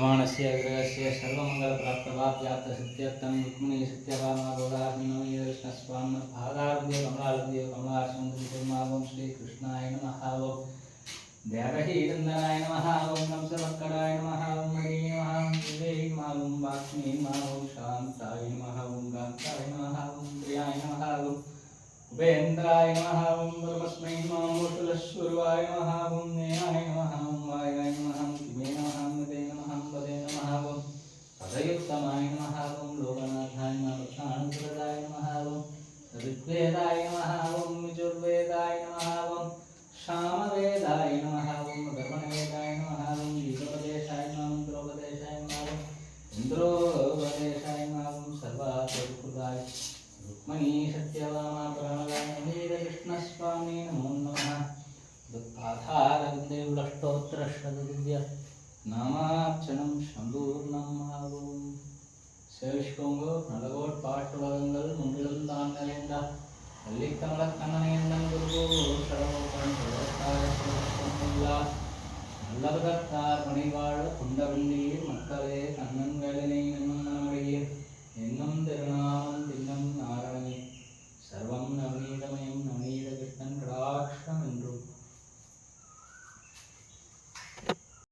यजमानस्य विग्रहस्य सर्वमङ्गलप्राप्तवाप्याप्तसत्यर्थं रुक्मिणी सत्यभामागोदात्मनोयकृष्णस्वामिनभागारुद्य कमलालुद्य कमलासुन्दरिकुर्मावं श्रीकृष्णाय नमः ओं देवहीनन्दनाय नमः ओं कंसवक्कडाय नमः ओं हरिये नमः ओं देवे नमः ओं वाक्ष्मी नमः ओं शान्ताय नमः ओं कान्ताय नमः ओं प्रियाय नमः ओं उपेन्द्राय नमः ओं ब्रह्मस्मै नमः मूषलस्वरूपाय नमः ओं नेहाय नमः ओं वायाय नमः ओं किमे नमः मदे नमः वदे नमः ओं पदयुक्तमाय नमः ओं लोकनाथाय नमः भक्तानुप्रदाय नमः ओं ऋग्वेदाय नमः ओं यजुर्वेदाय नमः ओं सामवेदाय नमः ओं धर्मवेदाय नमः ओं गीतोपदेशाय नमः मंत्रोपदेशाय नमः ओं इन्द्रोपदेशाय नमः ओं सर्वार्थकृताय रुक्मिणी सत्यभामा प्रणलाय कृष्णस्वामी नमो नमः दुःखाधारवन्दे विलष्टोत्तरश्रद्य नामार्चनं शम्भूर्णम् சேவிஷ்கோங்கோ நலகோட் பாட்டுலகங்கள் முன்றிலும் தான் நிறைந்த வள்ளிக்கமலக் கண்ணனையந்தன் குருகோ சடகோபன் சடகத்தாரா நல்லவதற்கார் பணிவாழ குண்டவள்ளி மக்களே கண்ணன்களினை என்னும் நம்முடைய என்னும் திருநாம